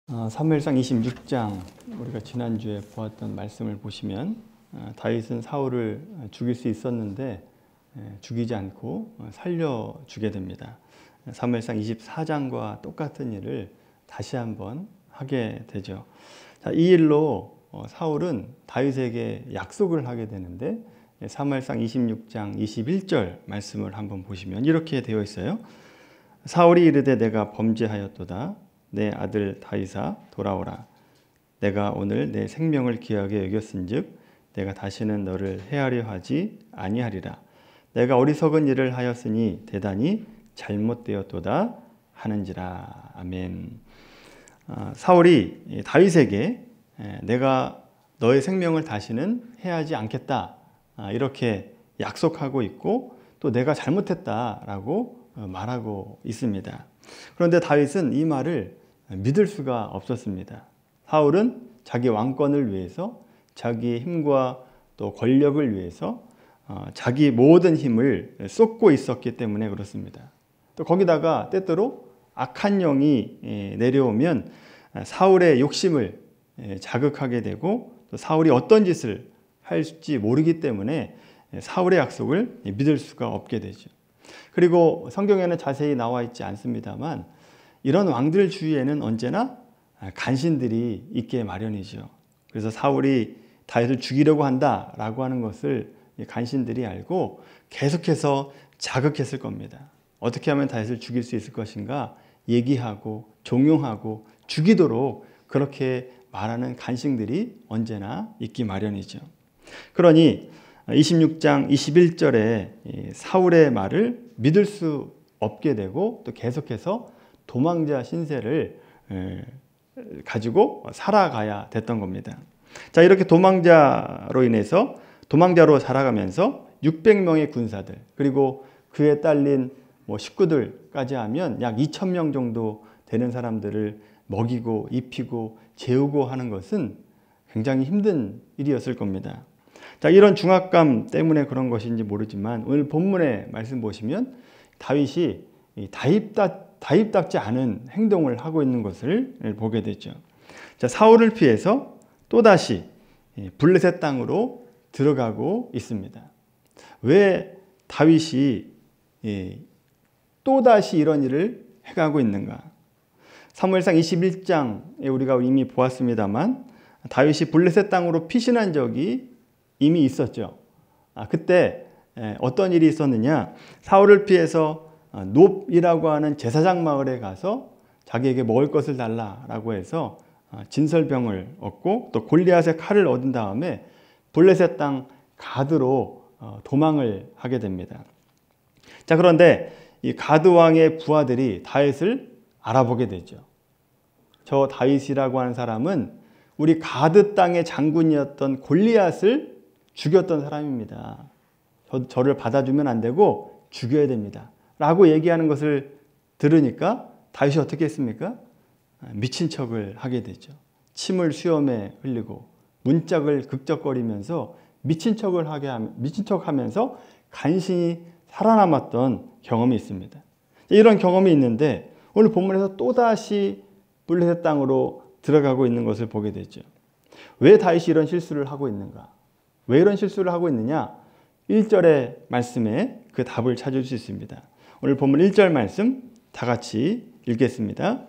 사무엘상 26장 우리가 지난주에 보았던 말씀을 보시면 다윗은 사울을 죽일 수 있었는데 죽이지 않고 살려주게 됩니다. 사무엘상 24장과 똑같은 일을 다시 한번 하게 되죠. 자, 이 일로 사울은 다윗에게 약속을 하게 되는데 사무엘상 26장 21절 말씀을 한번 보시면 이렇게 되어 있어요. 사울이 이르되 내가 범죄하였도다. 내 아들 다윗아 돌아오라. 내가 오늘 내 생명을 귀하게 여겼은즉 내가 다시는 너를 해하려 하지 아니하리라. 내가 어리석은 일을 하였으니 대단히 잘못되었도다 하는지라. 아멘. 사울이 다윗에게 내가 너의 생명을 다시는 해하지 않겠다 이렇게 약속하고 있고 또 내가 잘못했다라고 말하고 있습니다. 그런데 다윗은 이 말을 믿을 수가 없었습니다. 사울은 자기 왕권을 위해서 자기의 힘과 또 권력을 위해서 자기 모든 힘을 쏟고 있었기 때문에 그렇습니다. 또 거기다가 때때로 악한 영이 내려오면 사울의 욕심을 자극하게 되고 또 사울이 어떤 짓을 할지 모르기 때문에 사울의 약속을 믿을 수가 없게 되죠. 그리고 성경에는 자세히 나와 있지 않습니다만 이런 왕들 주위에는 언제나 간신들이 있게 마련이죠. 그래서 사울이 다윗을 죽이려고 한다라고 하는 것을 간신들이 알고 계속해서 자극했을 겁니다. 어떻게 하면 다윗을 죽일 수 있을 것인가 얘기하고 종용하고 죽이도록 그렇게 말하는 간신들이 언제나 있기 마련이죠. 그러니 26장 21절에 사울의 말을 믿을 수 없게 되고 또 계속해서 도망자 신세를 가지고 살아가야 됐던 겁니다. 자, 이렇게 도망자로 살아가면서 600명의 군사들 그리고 그에 딸린 식구들까지 하면 약 2,000명 정도 되는 사람들을 먹이고 입히고 재우고 하는 것은 굉장히 힘든 일이었을 겁니다. 자, 이런 중압감 때문에 그런 것인지 모르지만 오늘 본문의 말씀 보시면 다윗이 다윗답지 않은 행동을 하고 있는 것을 보게 되죠. 자, 사울을 피해서 또다시 블레셋 땅으로 들어가고 있습니다. 왜 다윗이 또다시 이런 일을 해가고 있는가? 사무엘상 21장에 우리가 이미 보았습니다만 다윗이 블레셋 땅으로 피신한 적이 이미 있었죠. 그때 어떤 일이 있었느냐? 사울을 피해서 놉이라고 하는 제사장 마을에 가서 자기에게 먹을 것을 달라라고 해서 진설병을 얻고 또 골리앗의 칼을 얻은 다음에 블레셋 땅 가드로 도망을 하게 됩니다. 자, 그런데 이 가드 왕의 부하들이 다윗을 알아보게 되죠. 저 다윗이라고 하는 사람은 우리 가드 땅의 장군이었던 골리앗을 죽였던 사람입니다. 저를 받아주면 안 되고 죽여야 됩니다. 라고 얘기하는 것을 들으니까 다윗이 어떻게 했습니까? 미친 척을 하게 되죠. 침을 수염에 흘리고 문짝을 극적거리면서 미친 척하면서 간신히 살아남았던 경험이 있습니다. 이런 경험이 있는데 오늘 본문에서 또다시 블레셋 땅으로 들어가고 있는 것을 보게 되죠. 왜 다윗이 이런 실수를 하고 있는가? 왜 이런 실수를 하고 있느냐? 1절의 말씀에 그 답을 찾을 수 있습니다. 오늘 본문 1절 말씀 다 같이 읽겠습니다.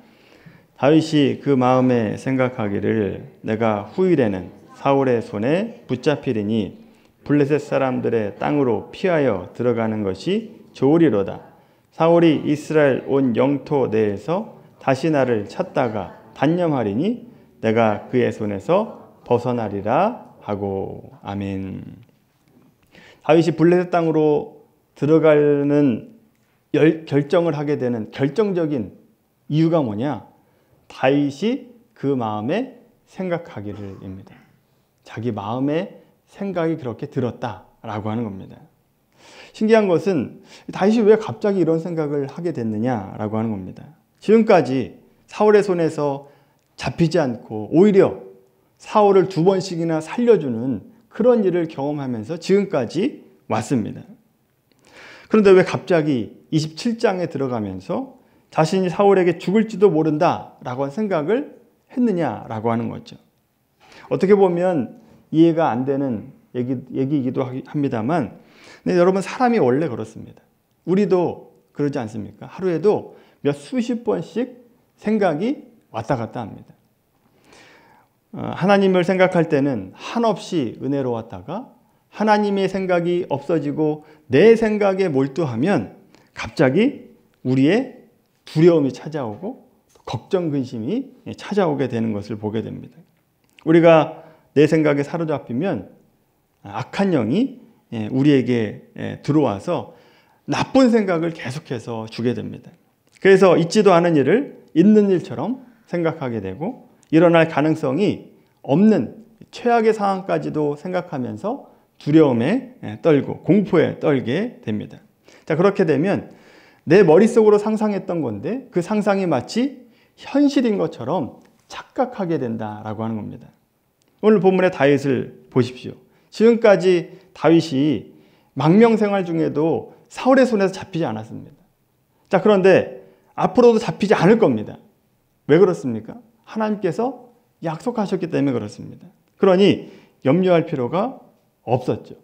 다윗이 그 마음에 생각하기를 내가 후일에는 사울의 손에 붙잡히리니 블레셋 사람들의 땅으로 피하여 들어가는 것이 좋으리로다. 사울이 이스라엘 온 영토 내에서 다시 나를 찾다가 단념하리니 내가 그의 손에서 벗어나리라 하고. 아멘. 다윗이 블레셋 땅으로 들어가는 결정을 하게 되는 결정적인 이유가 뭐냐? 다윗이 그 마음에 생각하기를입니다. 자기 마음에 생각이 그렇게 들었다라고 하는 겁니다. 신기한 것은 다윗이 왜 갑자기 이런 생각을 하게 됐느냐라고 하는 겁니다. 지금까지 사울의 손에서 잡히지 않고 오히려 사울을 2번씩이나 살려주는 그런 일을 경험하면서 지금까지 왔습니다. 그런데 왜 갑자기 27장에 들어가면서 자신이 사울에게 죽을지도 모른다라고 한 생각을 했느냐라고 하는 거죠. 어떻게 보면 이해가 안 되는 얘기이기도 합니다만, 근데 여러분, 사람이 원래 그렇습니다. 우리도 그러지 않습니까? 하루에도 몇 수십 번씩 생각이 왔다 갔다 합니다. 하나님을 생각할 때는 한없이 은혜로웠다가 하나님의 생각이 없어지고 내 생각에 몰두하면 갑자기 우리의 두려움이 찾아오고 걱정, 근심이 찾아오게 되는 것을 보게 됩니다. 우리가 내 생각에 사로잡히면 악한 영이 우리에게 들어와서 나쁜 생각을 계속해서 주게 됩니다. 그래서 있지도 않은 일을 있는 일처럼 생각하게 되고 일어날 가능성이 없는 최악의 상황까지도 생각하면서 두려움에 떨고 공포에 떨게 됩니다. 자, 그렇게 되면 내 머릿속으로 상상했던 건데 그 상상이 마치 현실인 것처럼 착각하게 된다라고 하는 겁니다. 오늘 본문의 다윗을 보십시오. 지금까지 다윗이 망명생활 중에도 사울의 손에서 잡히지 않았습니다. 자, 그런데 앞으로도 잡히지 않을 겁니다. 왜 그렇습니까? 하나님께서 약속하셨기 때문에 그렇습니다. 그러니 염려할 필요가 없었죠.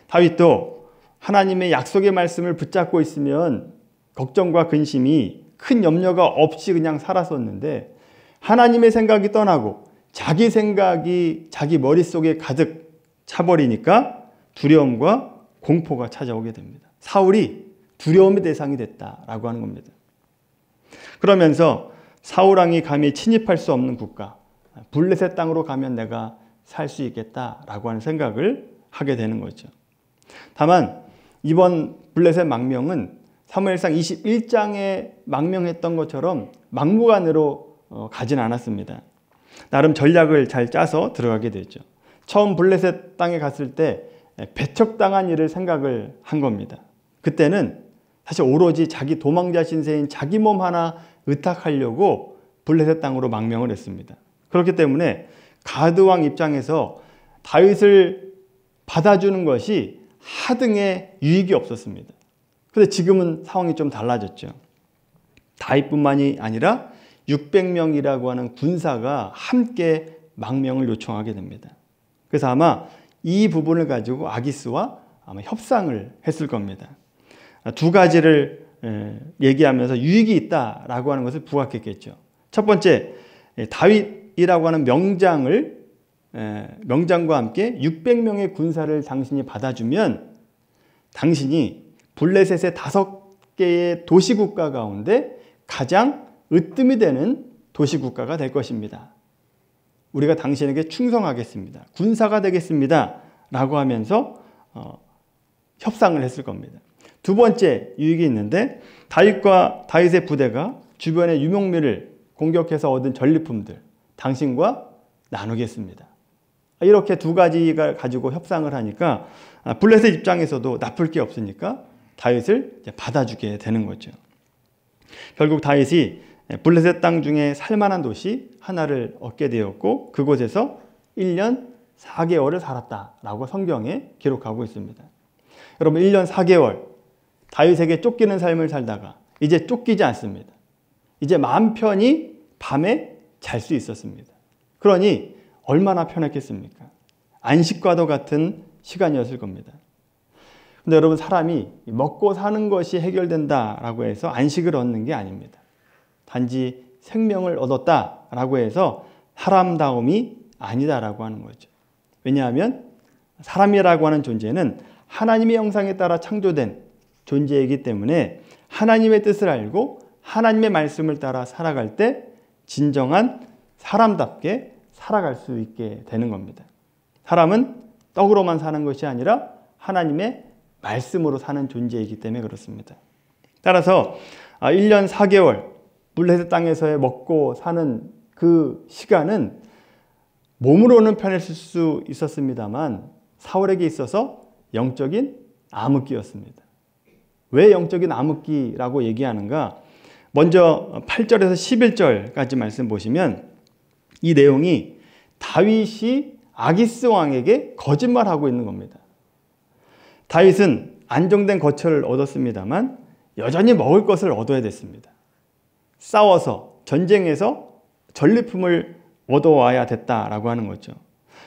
다윗도 하나님의 약속의 말씀을 붙잡고 있으면 걱정과 근심이 큰 염려가 없이 그냥 살았었는데 하나님의 생각이 떠나고 자기 생각이 자기 머릿속에 가득 차버리니까 두려움과 공포가 찾아오게 됩니다. 사울이 두려움의 대상이 됐다라고 하는 겁니다. 그러면서 사울왕이 감히 침입할 수 없는 국가, 블레셋 땅으로 가면 내가 살 수 있겠다라고 하는 생각을 하게 되는 거죠. 다만 이번 블레셋 망명은 사무엘상 21장에 망명했던 것처럼 막무가내로 가진 않았습니다. 나름 전략을 잘 짜서 들어가게 되죠. 처음 블레셋 땅에 갔을 때 배척당한 일을 생각을 한 겁니다. 그때는 사실 오로지 자기 도망자 신세인 자기 몸 하나 의탁하려고 블레셋 땅으로 망명을 했습니다. 그렇기 때문에 가드 왕 입장에서 다윗을 받아주는 것이 하등의 유익이 없었습니다. 그런데 지금은 상황이 좀 달라졌죠. 다윗뿐만이 아니라 600명이라고 하는 군사가 함께 망명을 요청하게 됩니다. 그래서 아마 이 부분을 가지고 아기스와 아마 협상을 했을 겁니다. 두 가지를 얘기하면서 유익이 있다라고 하는 것을 부각했겠죠. 첫 번째, 다윗이라고 하는 명장과 함께 600명의 군사를 당신이 받아주면 당신이 블레셋의 5개의 도시국가 가운데 가장 으뜸이 되는 도시국가가 될 것입니다. 우리가 당신에게 충성하겠습니다. 군사가 되겠습니다. 라고 하면서 협상을 했을 겁니다. 두 번째 유익이 있는데 다윗의 부대가 주변의 유목민을 공격해서 얻은 전리품들 당신과 나누겠습니다. 이렇게 두 가지가 가지고 협상을 하니까 블레셋 입장에서도 나쁠 게 없으니까 다윗을 받아주게 되는 거죠. 결국 다윗이 블레셋 땅 중에 살만한 도시 하나를 얻게 되었고 그곳에서 1년 4개월을 살았다라고 성경에 기록하고 있습니다. 여러분, 1년 4개월 다윗에게 쫓기는 삶을 살다가 이제 쫓기지 않습니다. 이제 마음 편히 밤에 잘 수 있었습니다. 그러니 얼마나 편했겠습니까? 안식과도 같은 시간이었을 겁니다. 근데 여러분, 사람이 먹고 사는 것이 해결된다라고 해서 안식을 얻는 게 아닙니다. 단지 생명을 얻었다라고 해서 사람다움이 아니다라고 하는 거죠. 왜냐하면 사람이라고 하는 존재는 하나님의 형상에 따라 창조된 존재이기 때문에 하나님의 뜻을 알고 하나님의 말씀을 따라 살아갈 때 진정한 사람답게 살아갈 수 있게 되는 겁니다. 사람은 떡으로만 사는 것이 아니라 하나님의 말씀으로 사는 존재이기 때문에 그렇습니다. 따라서 1년 4개월 블레셋 땅에서의 먹고 사는 그 시간은 몸으로는 편했을 수 있었습니다만 사울에게 있어서 영적인 암흑기였습니다. 왜 영적인 암흑기라고 얘기하는가? 먼저 8절에서 11절까지 말씀 보시면 이 내용이 다윗이 아기스 왕에게 거짓말하고 있는 겁니다. 다윗은 안정된 거처를 얻었습니다만 여전히 먹을 것을 얻어야 됐습니다. 싸워서 전쟁에서 전리품을 얻어와야 됐다라고 하는 거죠.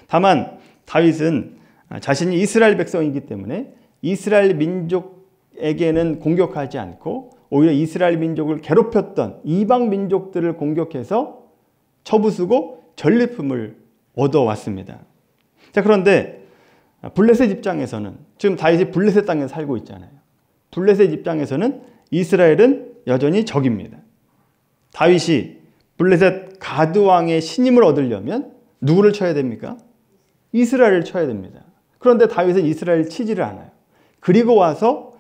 다만 다윗은 자신이 이스라엘 백성이기 때문에 이스라엘 민족에게는 공격하지 않고 오히려 이스라엘 민족을 괴롭혔던 이방 민족들을 공격해서 처부수고 전리품을 얻어왔습니다. 자, 그런데 블레셋 입장에서는 지금 다윗이 블레셋 땅에 살고 있잖아요. 블레셋 입장에서는 이스라엘은 여전히 적입니다. 다윗이 블레셋 가드 왕의 신임을 얻으려면 누구를 쳐야 됩니까? 이스라엘을 쳐야 됩니다. 그런데 다윗은 이스라엘을 치지를 않아요. 그리고 와서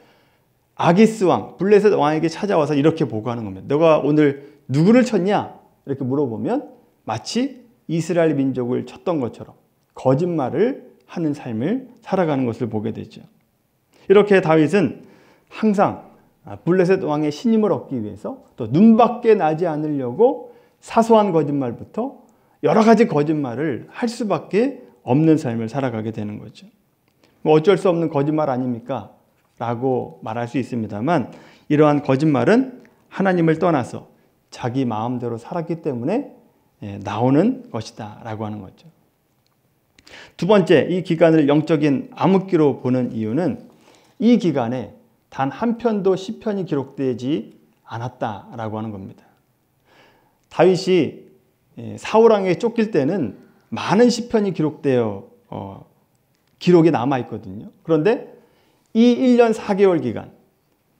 아기스 왕, 블레셋 왕에게 찾아와서 이렇게 보고하는 겁니다. 너가 오늘 누구를 쳤냐? 이렇게 물어보면 마치 이스라엘 민족을 쳤던 것처럼 거짓말을 하는 삶을 살아가는 것을 보게 되죠. 이렇게 다윗은 항상 블레셋 왕의 신임을 얻기 위해서 또 눈밖에 나지 않으려고 사소한 거짓말부터 여러 가지 거짓말을 할 수밖에 없는 삶을 살아가게 되는 거죠. 뭐 어쩔 수 없는 거짓말 아닙니까? 라고 말할 수 있습니다만 이러한 거짓말은 하나님을 떠나서 자기 마음대로 살았기 때문에 나오는 것이다 라고 하는 거죠. 두 번째, 이 기간을 영적인 암흑기로 보는 이유는 이 기간에 단 한 편도 시편이 기록되지 않았다라고 하는 겁니다. 다윗이 사울왕에게 쫓길 때는 많은 시편이 기록되어 기록이 남아있거든요. 그런데 이 1년 4개월 기간,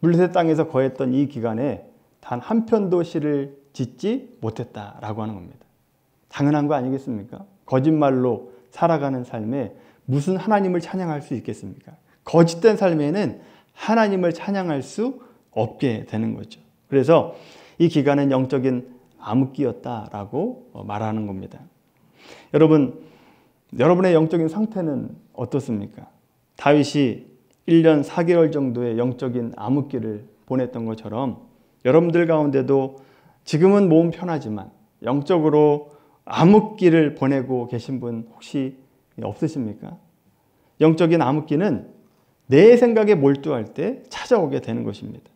블레셋 땅에서 거했던 이 기간에 단 한 편도 시를 짓지 못했다라고 하는 겁니다. 당연한 거 아니겠습니까? 거짓말로 살아가는 삶에 무슨 하나님을 찬양할 수 있겠습니까? 거짓된 삶에는 하나님을 찬양할 수 없게 되는 거죠. 그래서 이 기간은 영적인 암흑기였다라고 말하는 겁니다. 여러분의 영적인 상태는 어떻습니까? 다윗이 1년 4개월 정도의 영적인 암흑기를 보냈던 것처럼 여러분들 가운데도 지금은 몸 편하지만 영적으로 암흑기를 보내고 계신 분 혹시 없으십니까? 영적인 암흑기는 내 생각에 몰두할 때 찾아오게 되는 것입니다.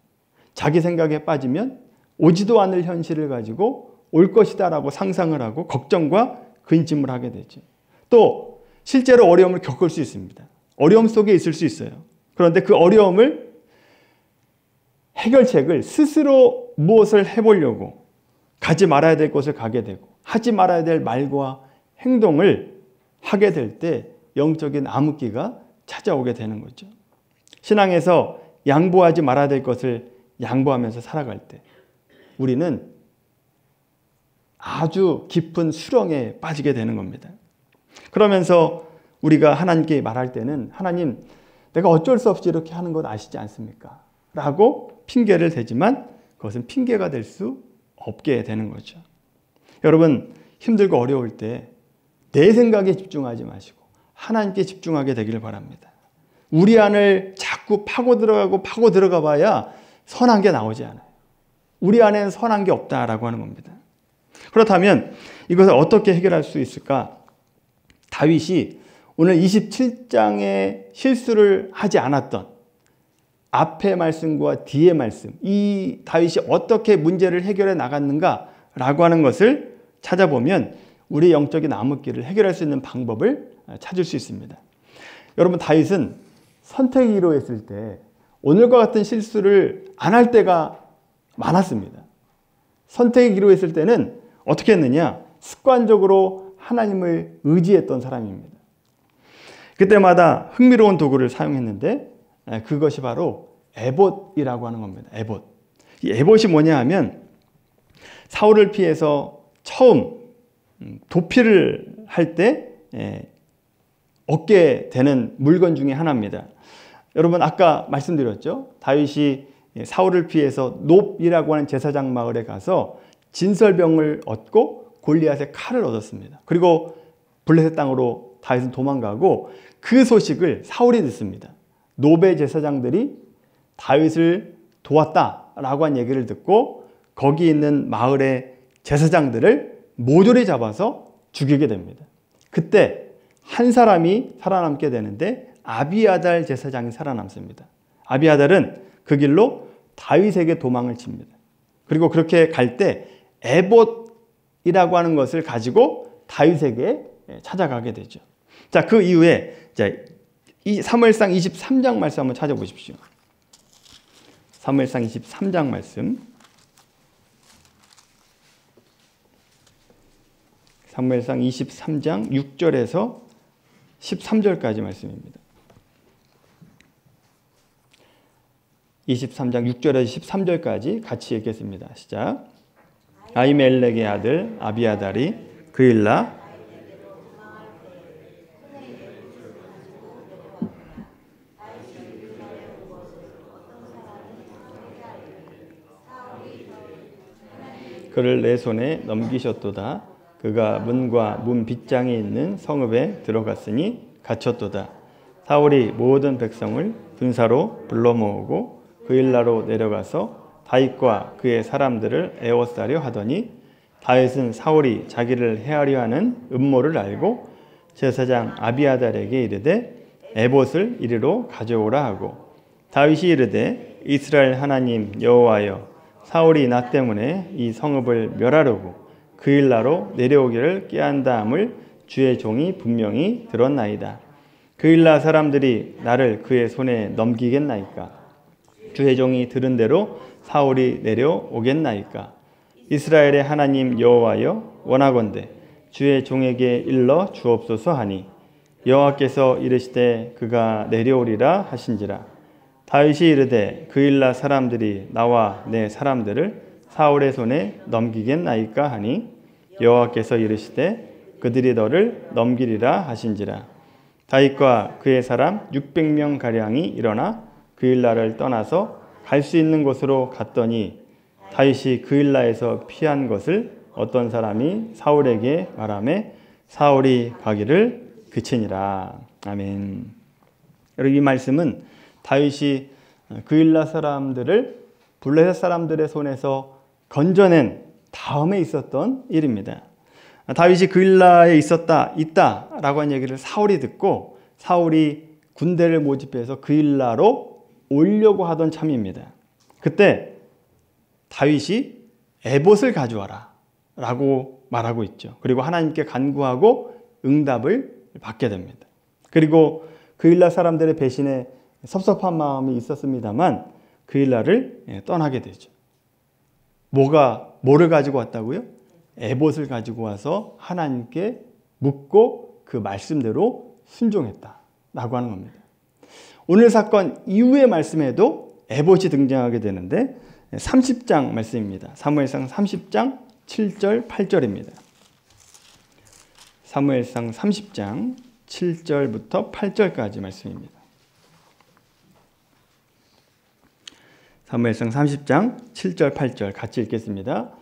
자기 생각에 빠지면 오지도 않을 현실을 가지고 올 것이다 라고 상상을 하고 걱정과 근심을 하게 되죠. 또 실제로 어려움을 겪을 수 있습니다. 어려움 속에 있을 수 있어요. 그런데 그 어려움을 해결책을 스스로 무엇을 해보려고 가지 말아야 될 곳을 가게 되고 하지 말아야 될 말과 행동을 하게 될 때 영적인 암흑기가 찾아오게 되는 거죠. 신앙에서 양보하지 말아야 될 것을 양보하면서 살아갈 때 우리는 아주 깊은 수렁에 빠지게 되는 겁니다. 그러면서 우리가 하나님께 말할 때는 하나님, 내가 어쩔 수 없이 이렇게 하는 것 아시지 않습니까? 라고 핑계를 대지만 그것은 핑계가 될 수 없게 되는 거죠. 여러분, 힘들고 어려울 때 내 생각에 집중하지 마시고 하나님께 집중하게 되기를 바랍니다. 우리 안을 자꾸 파고 들어가 봐야 선한 게 나오지 않아요. 우리 안에는 선한 게 없다라고 하는 겁니다. 그렇다면 이것을 어떻게 해결할 수 있을까? 다윗이 오늘 27장에 실수를 하지 않았던 앞의 말씀과 뒤의 말씀, 이 다윗이 어떻게 문제를 해결해 나갔는가라고 하는 것을 찾아보면 우리 영적인 암흑기를 해결할 수 있는 방법을 찾을 수 있습니다. 여러분, 다윗은 선택이로 했을 때 오늘과 같은 실수를 안 할 때가 많았습니다. 선택이로 했을 때는 어떻게 했느냐? 습관적으로 하나님을 의지했던 사람입니다. 그때마다 흥미로운 도구를 사용했는데 그것이 바로 에봇이라고 하는 겁니다. 에봇. 이 에봇이 뭐냐 하면 사울을 피해서 처음 도피를 할 때 얻게 되는 물건 중에 하나입니다. 여러분, 아까 말씀드렸죠? 다윗이 사울을 피해서 놉이라고 하는 제사장 마을에 가서 진설병을 얻고 골리앗의 칼을 얻었습니다. 그리고 블레셋 땅으로 다윗은 도망가고 그 소식을 사울이 듣습니다. 놉의 제사장들이 다윗을 도왔다라고 한 얘기를 듣고 거기 있는 마을의 제사장들을 모조리 잡아서 죽이게 됩니다. 그때 한 사람이 살아남게 되는데 아비아달 제사장이 살아남습니다. 아비아달은 그 길로 다윗에게 도망을 칩니다. 그리고 그렇게 갈 때 에봇 이라고 하는 것을 가지고 다윗에게 찾아가게 되죠. 자, 그 이후에 이 사무엘상 23장 말씀 한번 찾아보십시오. 사무엘상 23장 말씀. 사무엘상 23장 6절에서 13절까지 말씀입니다. 23장 6절에서 13절까지 같이 읽겠습니다. 시작. 아히멜렉의 아들 아비아달이 그일라 그를 내 손에 넘기셨도다. 그가 문과 문 빗장에 있는 성읍에 들어갔으니 갇혔도다. 사울이 모든 백성을 군사로 불러 모으고 그일라로 내려가서 다윗과 그의 사람들을 애워싸려 하더니 다윗은 사울이 자기를 해하려 하는 음모를 알고 제사장 아비아달에게 이르되 에봇을 이리로 가져오라 하고 다윗이 이르되 이스라엘 하나님 여호와여 사울이 나 때문에 이 성읍을 멸하려고 그일라로 내려오기를 꾀한다 함을 주의 종이 분명히 들었나이다. 그일라 사람들이 나를 그의 손에 넘기겠나이까? 주의 종이 들은 대로 사울이 내려오겠나이까? 이스라엘의 하나님 여호와여 원하건대 주의 종에게 일러 주옵소서 하니 여호와께서 이르시되 그가 내려오리라 하신지라. 다윗이 이르되 그일라 사람들이 나와 내 사람들을 사울의 손에 넘기겠나이까 하니 여호와께서 이르시되 그들이 너를 넘기리라 하신지라. 다윗과 그의 사람 600명 가량이 일어나 그일라를 떠나서 갈 수 있는 곳으로 갔더니 다윗이 그일라에서 피한 것을 어떤 사람이 사울에게 말하매 사울이 가기를 그치니라. 아멘. 여러분, 이 말씀은 다윗이 그일라 사람들을 블레셋 사람들의 손에서 건져낸 다음에 있었던 일입니다. 다윗이 그일라에 있다라고 하는 얘기를 사울이 듣고 사울이 군대를 모집해서 그일라로 오려고 하던 참입니다. 그때 다윗이 에봇을 가져와라 라고 말하고 있죠. 그리고 하나님께 간구하고 응답을 받게 됩니다. 그리고 그일라 사람들의 배신에 섭섭한 마음이 있었습니다만 그일라를 떠나게 되죠. 뭐를 가지고 왔다고요? 에봇을 가지고 와서 하나님께 묻고 그 말씀대로 순종했다라고 하는 겁니다. 오늘 사건 이후의 말씀에도 에봇이 등장하게 되는데 30장 말씀입니다. 사무엘상 30장 7절 8절입니다. 사무엘상 30장 7절부터 8절까지 말씀입니다. 사무엘상 30장 7절 8절 같이 읽겠습니다.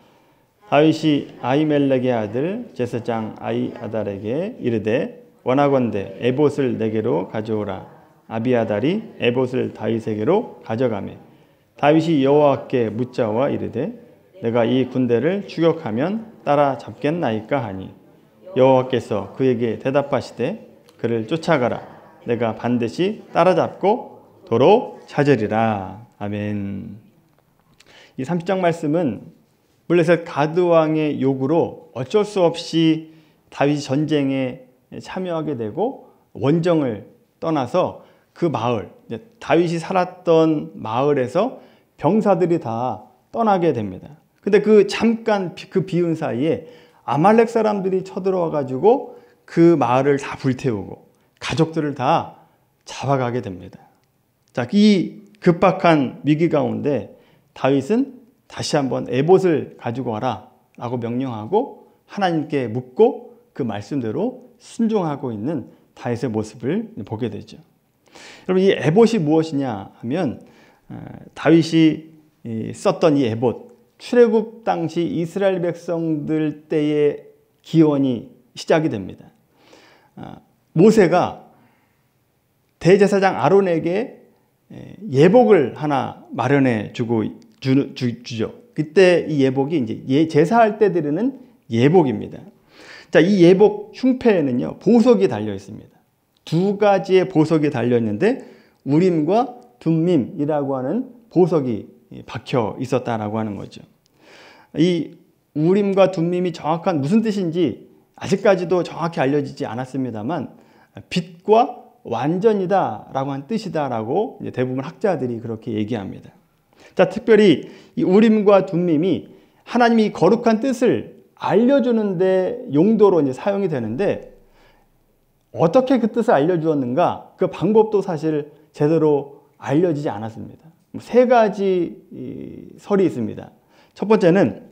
다윗이 아히멜렉의 아들 제사장 아히아달에게 이르되 원하건대 에봇을 내게로 가져오라. 아비아달이 에봇을 다윗에게로 가져가매 다윗이 여호와께 묻자와 이르되 내가 이 군대를 추격하면 따라잡겠나이까 하니 여호와께서 그에게 대답하시되 그를 쫓아가라. 내가 반드시 따라잡고 도로 찾으리라. 아멘. 이 30장 말씀은 블레셋 가드 왕의 요구로 어쩔 수 없이 다윗이 전쟁에 참여하게 되고 원정을 떠나서 그 마을, 다윗이 살았던 마을에서 병사들이 다 떠나게 됩니다. 근데 그 잠깐 그 비운 사이에 아말렉 사람들이 쳐들어와 가지고 그 마을을 다 불태우고 가족들을 다 잡아가게 됩니다. 자, 이 급박한 위기 가운데 다윗은 다시 한번 에봇을 가지고 와라 라고 명령하고 하나님께 묻고 그 말씀대로 순종하고 있는 다윗의 모습을 보게 되죠. 여러분, 이 에봇이 무엇이냐 하면 다윗이 썼던 이 에봇, 출애굽 당시 이스라엘 백성들 때의 기원이 시작이 됩니다. 모세가 대제사장 아론에게 예복을 하나 마련해 주죠. 그때 이 예복이 이제 제사할 때 드리는 예복입니다. 자, 이 예복 흉패에는요 보석이 달려 있습니다. 두 가지의 보석이 달려 있는데 우림과 둠밈이라고 하는 보석이 박혀 있었다라고 하는 거죠. 이 우림과 둠밈이 정확한 무슨 뜻인지 아직까지도 정확히 알려지지 않았습니다만 빛과 완전이다 라고 한 뜻이다 라고 이제 대부분 학자들이 그렇게 얘기합니다. 자, 특별히 이 우림과 둠밈이 하나님이 거룩한 뜻을 알려주는데 용도로 이제 사용이 되는데 어떻게 그 뜻을 알려주었는가? 그 방법도 사실 제대로 알려지지 않았습니다. 세 가지 설이 있습니다. 첫 번째는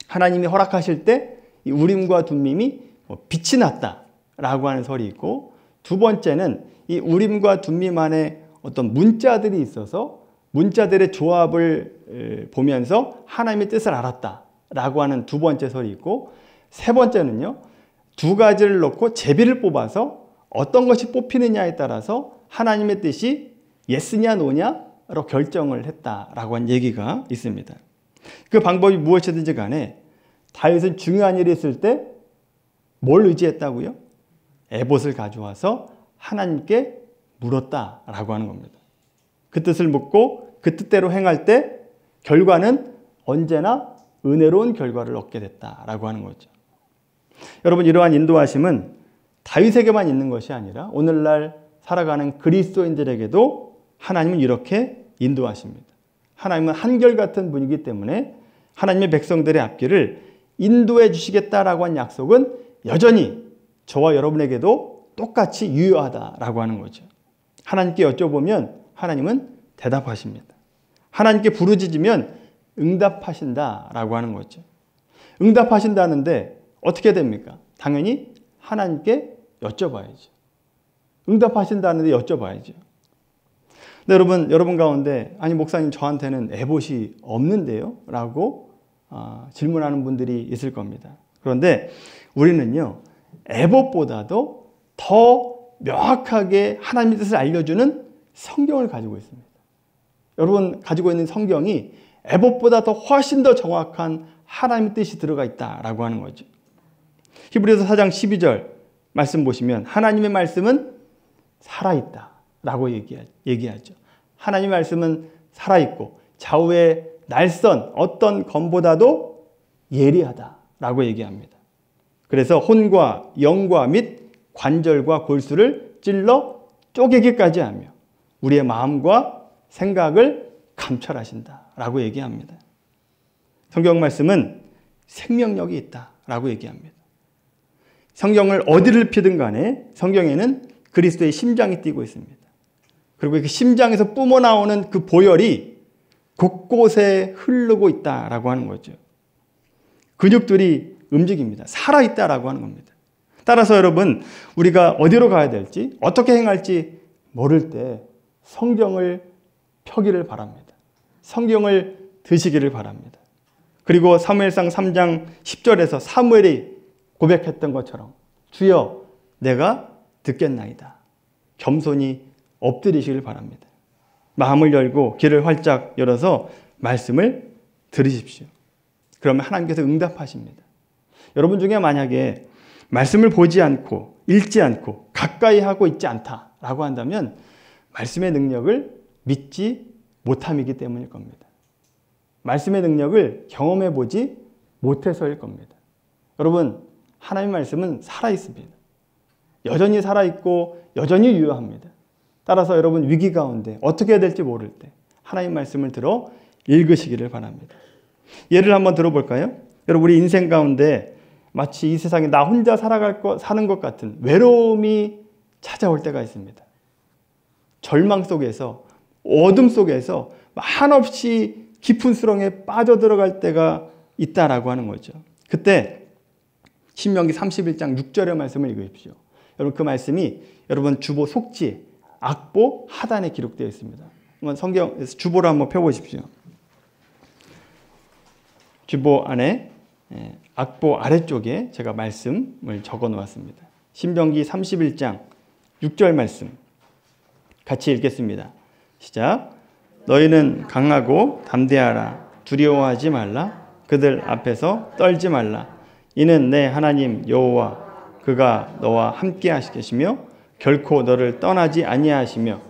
하나님이 허락하실 때 이 우림과 둠밈이 빛이 났다라고 하는 설이 있고, 두 번째는 이 우림과 둠밈 안에 어떤 문자들이 있어서 문자들의 조합을 보면서 하나님의 뜻을 알았다라고 하는 두 번째 설이 있고, 세 번째는요, 두 가지를 놓고 제비를 뽑아서 어떤 것이 뽑히느냐에 따라서 하나님의 뜻이 예스냐 노냐로 결정을 했다라고 한 얘기가 있습니다. 그 방법이 무엇이든지 간에 다윗은 중요한 일이 있을 때 뭘 의지했다고요? 에봇을 가져와서 하나님께 물었다라고 하는 겁니다. 그 뜻을 묻고 그 뜻대로 행할 때 결과는 언제나 은혜로운 결과를 얻게 됐다라고 하는 거죠. 여러분, 이러한 인도하심은 다윗에게만 있는 것이 아니라 오늘날 살아가는 그리스도인들에게도 하나님은 이렇게 인도하십니다. 하나님은 한결같은 분이기 때문에 하나님의 백성들의 앞길을 인도해 주시겠다라고 한 약속은 여전히 저와 여러분에게도 똑같이 유효하다라고 하는 거죠. 하나님께 여쭤보면 하나님은 대답하십니다. 하나님께 부르짖으면 응답하신다라고 하는 거죠. 응답하신다는데 어떻게 됩니까? 당연히 하나님께 여쭤봐야죠. 응답하신다는데 여쭤봐야죠. 근데 여러분 가운데 아니 목사님 저한테는 에봇이 없는데요? 라고 질문하는 분들이 있을 겁니다. 그런데 우리는요, 에봇보다도 더 명확하게 하나님의 뜻을 알려주는 성경을 가지고 있습니다. 여러분 가지고 있는 성경이 에봇보다 더 훨씬 더 정확한 하나님의 뜻이 들어가 있다라고 하는 거죠. 히브리서 4장 12절 말씀 보시면 하나님의 말씀은 살아있다라고 얘기하죠. 하나님의 말씀은 살아있고 좌우의 날선 어떤 검보다도 예리하다라고 얘기합니다. 그래서 혼과 영과 및 관절과 골수를 찔러 쪼개기까지 하며 우리의 마음과 생각을 감찰하신다라고 얘기합니다. 성경 말씀은 생명력이 있다라고 얘기합니다. 성경을 어디를 피든 간에 성경에는 그리스도의 심장이 뛰고 있습니다. 그리고 그 심장에서 뿜어나오는 그 보혈이 곳곳에 흐르고 있다라고 하는 거죠. 근육들이 움직입니다. 살아있다라고 하는 겁니다. 따라서 여러분, 우리가 어디로 가야 될지 어떻게 행할지 모를 때 성경을 펴기를 바랍니다. 성경을 드시기를 바랍니다. 그리고 사무엘상 3장 10절에서 사무엘이 고백했던 것처럼 주여 내가 듣겠나이다. 겸손히 엎드리시길 바랍니다. 마음을 열고 귀를 활짝 열어서 말씀을 들으십시오. 그러면 하나님께서 응답하십니다. 여러분 중에 만약에 말씀을 보지 않고 읽지 않고 가까이 하고 있지 않다라고 한다면 말씀의 능력을 믿지 못함이기 때문일 겁니다. 말씀의 능력을 경험해 보지 못해서일 겁니다. 여러분, 하나님의 말씀은 살아있습니다. 여전히 살아있고 여전히 유효합니다. 따라서 여러분 위기 가운데 어떻게 해야 될지 모를 때 하나님 말씀을 들어 읽으시기를 바랍니다. 예를 한번 들어볼까요? 여러분, 우리 인생 가운데 마치 이 세상에 나 혼자 사는 것 같은 외로움이 찾아올 때가 있습니다. 절망 속에서, 어둠 속에서 한없이 깊은 수렁에 빠져들어갈 때가 있다라고 하는 거죠. 그때 신명기 31장 6절의 말씀을 읽으십시오. 여러분, 그 말씀이 여러분 주보 속지에 악보 하단에 기록되어 있습니다. 한번 성경에서 주보를 한번 펴보십시오. 주보 안에 악보 아래쪽에 제가 말씀을 적어 놓았습니다. 신명기 31장 6절 말씀 같이 읽겠습니다. 시작. 너희는 강하고 담대하라. 두려워하지 말라. 그들 앞에서 떨지 말라. 이는 내 하나님 여호와 그가 너와 함께 하시겠으며 결코 너를 떠나지 아니하시며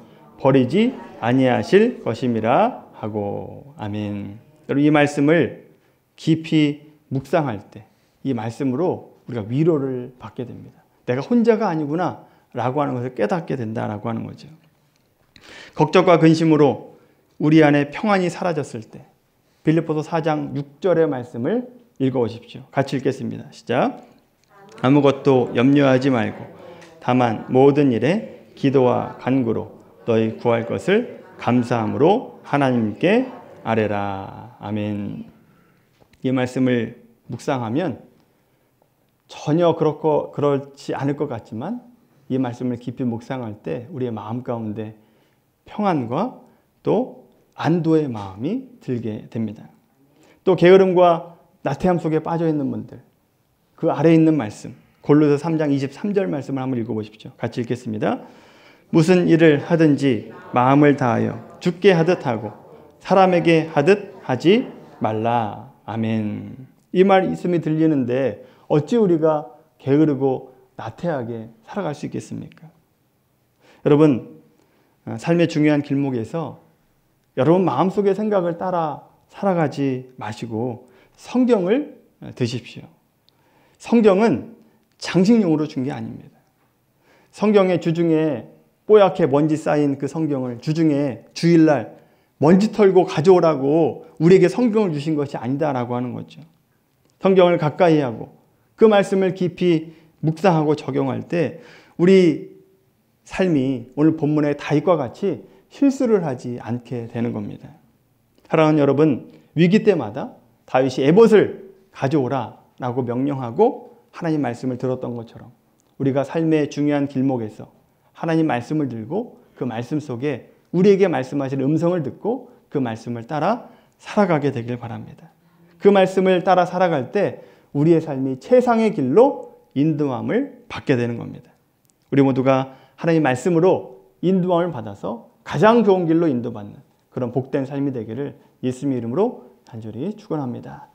버리지 아니하실 것임이라 하고. 아멘. 여러분, 이 말씀을 깊이 묵상할 때 이 말씀으로 우리가 위로를 받게 됩니다. 내가 혼자가 아니구나 라고 하는 것을 깨닫게 된다라고 하는 거죠. 걱정과 근심으로 우리 안에 평안이 사라졌을 때 빌립보서 4장 6절의 말씀을 읽어보십시오. 같이 읽겠습니다. 시작. 아무것도 염려하지 말고 다만 모든 일에 기도와 간구로 너희 구할 것을 감사함으로 하나님께 아뢰라. 아멘. 이 말씀을 묵상하면 전혀 그렇지 않을 것 같지만 이 말씀을 깊이 묵상할 때 우리의 마음 가운데 평안과 또 안도의 마음이 들게 됩니다. 또 게으름과 나태함 속에 빠져 있는 분들, 그 아래에 있는 말씀, 골로새 3장 23절 말씀을 한번 읽어보십시오. 같이 읽겠습니다. 무슨 일을 하든지 마음을 다하여 주께 하듯 하고 사람에게 하듯 하지 말라. 아멘. 이 말씀이 들리는데 어찌 우리가 게으르고 나태하게 살아갈 수 있겠습니까? 여러분, 삶의 중요한 길목에서 여러분 마음속의 생각을 따라 살아가지 마시고 성경을 드십시오. 성경은 장식용으로 준 게 아닙니다. 성경의 주중에 뽀얗게 먼지 쌓인 그 성경을 주중에 주일날 먼지 털고 가져오라고 우리에게 성경을 주신 것이 아니다라고 하는 거죠. 성경을 가까이 하고 그 말씀을 깊이 묵상하고 적용할 때 우리 삶이 오늘 본문의 다윗과 같이 실수를 하지 않게 되는 겁니다. 사랑하는 여러분, 위기 때마다 다윗이 에봇을 가져오라 라고 명령하고 하나님 말씀을 들었던 것처럼 우리가 삶의 중요한 길목에서 하나님 말씀을 들고 그 말씀 속에 우리에게 말씀하신 음성을 듣고 그 말씀을 따라 살아가게 되길 바랍니다. 그 말씀을 따라 살아갈 때 우리의 삶이 최상의 길로 인도함을 받게 되는 겁니다. 우리 모두가 하나님 말씀으로 인도함을 받아서 가장 좋은 길로 인도받는 그런 복된 삶이 되기를 예수님의 이름으로 간절히 축원합니다.